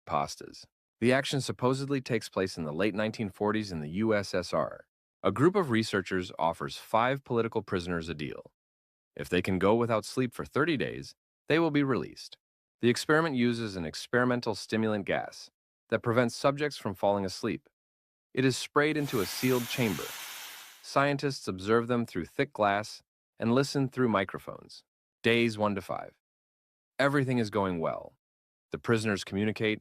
Pastas. The action supposedly takes place in the late 1940s in the USSR. A group of researchers offers 5 political prisoners a deal. If they can go without sleep for 30 days, they will be released. The experiment uses an experimental stimulant gas that prevents subjects from falling asleep. It is sprayed into a sealed chamber. Scientists observe them through thick glass and listen through microphones. Days 1 to 5. Everything is going well. The prisoners communicate,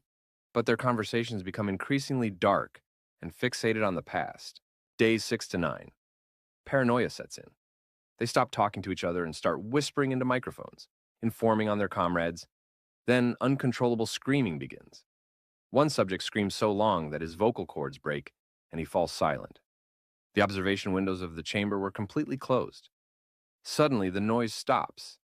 but their conversations become increasingly dark and fixated on the past. Days 6 to 9. Paranoia sets in. They stop talking to each other and start whispering into microphones, informing on their comrades. Then uncontrollable screaming begins. One subject screams so long that his vocal cords break and he falls silent. The observation windows of the chamber were completely closed. Suddenly, the noise stops,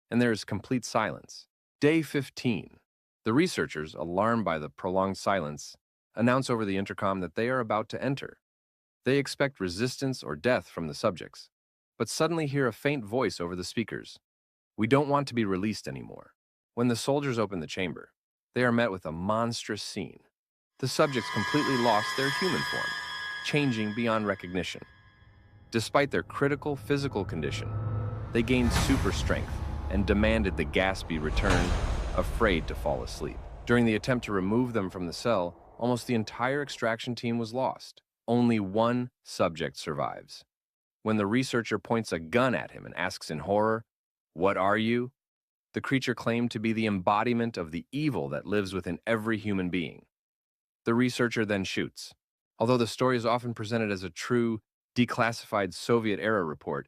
and there is complete silence. Day 15. The researchers, alarmed by the prolonged silence, announce over the intercom that they are about to enter. They expect resistance or death from the subjects, but suddenly hear a faint voice over the speakers. We don't want to be released anymore. When the soldiers open the chamber, they are met with a monstrous scene. The subjects completely lost their human form, changing beyond recognition. Despite their critical physical condition, they gained super strength and demanded the gas be returned, afraid to fall asleep. During the attempt to remove them from the cell, almost the entire extraction team was lost. Only one subject survives. When the researcher points a gun at him and asks in horror, "What are you?" the creature claimed to be the embodiment of the evil that lives within every human being. The researcher then shoots. Although the story is often presented as a true, declassified Soviet-era report,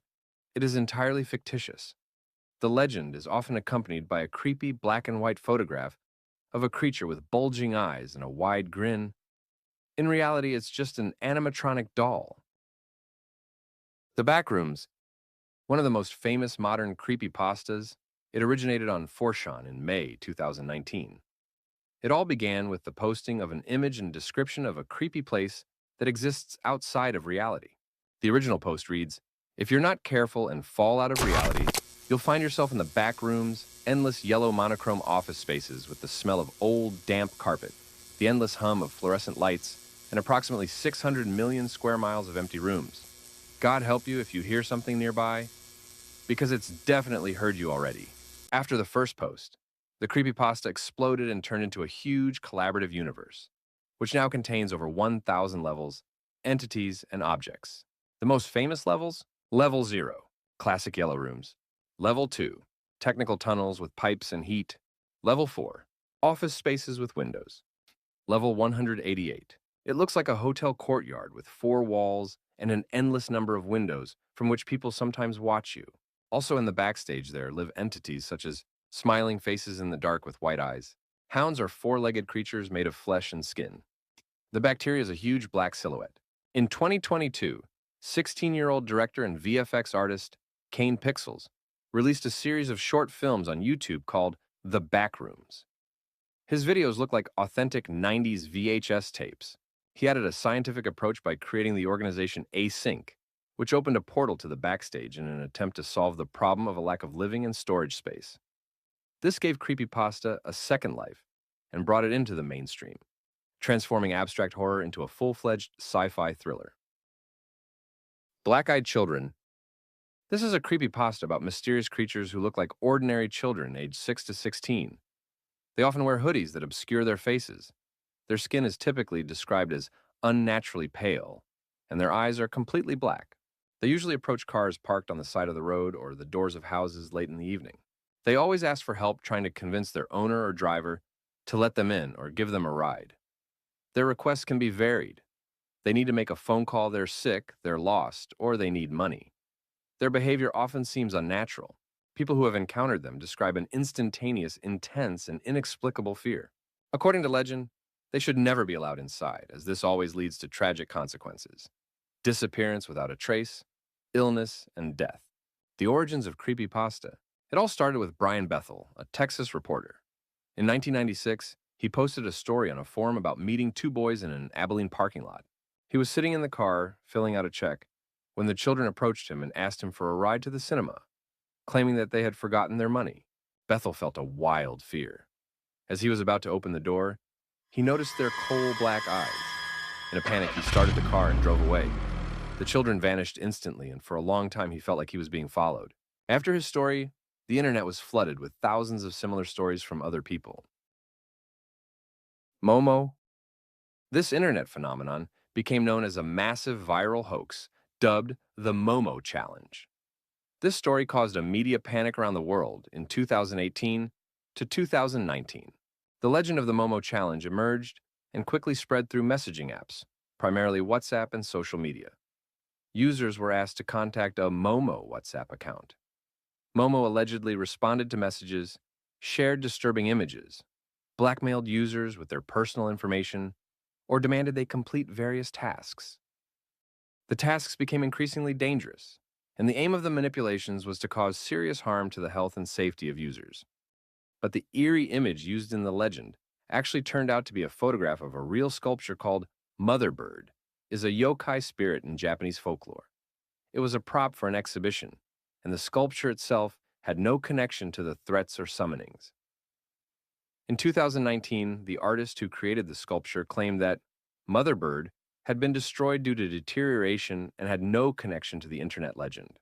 it is entirely fictitious. The legend is often accompanied by a creepy black and white photograph of a creature with bulging eyes and a wide grin. In reality, it's just an animatronic doll. The Backrooms, one of the most famous modern creepypastas, it originated on Forshon in May 2019. It all began with the posting of an image and description of a creepy place that exists outside of reality. The original post reads, "If you're not careful and fall out of reality, you'll find yourself in the back rooms, endless yellow monochrome office spaces with the smell of old, damp carpet, the endless hum of fluorescent lights, and approximately 600 million square miles of empty rooms. God help you if you hear something nearby, because it's definitely heard you already." After the first post, the creepypasta exploded and turned into a huge collaborative universe, which now contains over 1,000 levels, entities, and objects. The most famous levels? Level 0, classic yellow rooms. Level 2, technical tunnels with pipes and heat. Level 4, office spaces with windows. Level 188. It looks like a hotel courtyard with 4 walls and an endless number of windows from which people sometimes watch you. Also in the backstage there live entities such as smiling faces in the dark with white eyes. Hounds are 4-legged creatures made of flesh and skin. The bacteria is a huge black silhouette. In 2022, 16-year-old director and VFX artist Kane Pixels released a series of short films on YouTube called The Backrooms. His videos look like authentic 90s VHS tapes. He added a scientific approach by creating the organization Async, which opened a portal to the backstage in an attempt to solve the problem of a lack of living and storage space. This gave creepypasta a second life and brought it into the mainstream, transforming abstract horror into a full-fledged sci-fi thriller. Black-Eyed Children. This is a creepypasta about mysterious creatures who look like ordinary children aged 6 to 16. They often wear hoodies that obscure their faces. Their skin is typically described as unnaturally pale, and their eyes are completely black. They usually approach cars parked on the side of the road or the doors of houses late in the evening. They always ask for help trying to convince their owner or driver to let them in or give them a ride. Their requests can be varied. They need to make a phone call they're sick, they're lost, or they need money. Their behavior often seems unnatural. People who have encountered them describe an instantaneous, intense, and inexplicable fear. According to legend, they should never be allowed inside, as this always leads to tragic consequences: disappearance without a trace, illness, and death. The origins of creepypasta. It all started with Brian Bethel, a Texas reporter. In 1996, he posted a story on a forum about meeting 2 boys in an Abilene parking lot. He was sitting in the car, filling out a check, when the children approached him and asked him for a ride to the cinema, claiming that they had forgotten their money. Bethel felt a wild fear. As he was about to open the door, He noticed their coal-black eyes. In a panic, he started the car and drove away. The children vanished instantly, and for a long time he felt like he was being followed. After his story, the internet was flooded with thousands of similar stories from other people. Momo. This internet phenomenon became known as a massive viral hoax dubbed the Momo Challenge. This story caused a media panic around the world in 2018 to 2019. The legend of the Momo Challenge emerged and quickly spread through messaging apps, primarily WhatsApp and social media. Users were asked to contact a Momo WhatsApp account. Momo allegedly responded to messages, shared disturbing images, blackmailed users with their personal information, or demanded they complete various tasks. The tasks became increasingly dangerous, and the aim of the manipulations was to cause serious harm to the health and safety of users. But the eerie image used in the legend actually turned out to be a photograph of a real sculpture called Mother Bird, is a yokai spirit in Japanese folklore. It was a prop for an exhibition, and the sculpture itself had no connection to the threats or summonings. In 2019, the artist who created the sculpture claimed that Mother Bird had been destroyed due to deterioration and had no connection to the internet legend.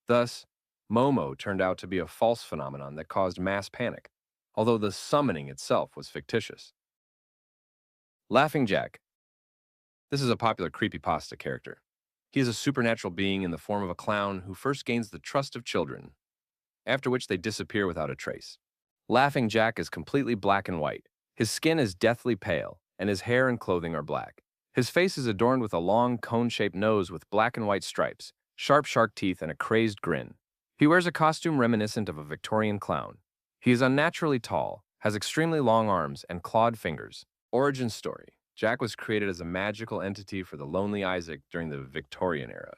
Thus, Momo turned out to be a false phenomenon that caused mass panic, although the summoning itself was fictitious. Laughing Jack. This is a popular creepypasta character. He is a supernatural being in the form of a clown who first gains the trust of children, after which they disappear without a trace. Laughing Jack is completely black and white. His skin is deathly pale, and his hair and clothing are black. His face is adorned with a long, cone-shaped nose with black and white stripes, sharp shark teeth, and a crazed grin. He wears a costume reminiscent of a Victorian clown. He is unnaturally tall, has extremely long arms, and clawed fingers. Origin story. Jack was created as a magical entity for the lonely Isaac during the Victorian era.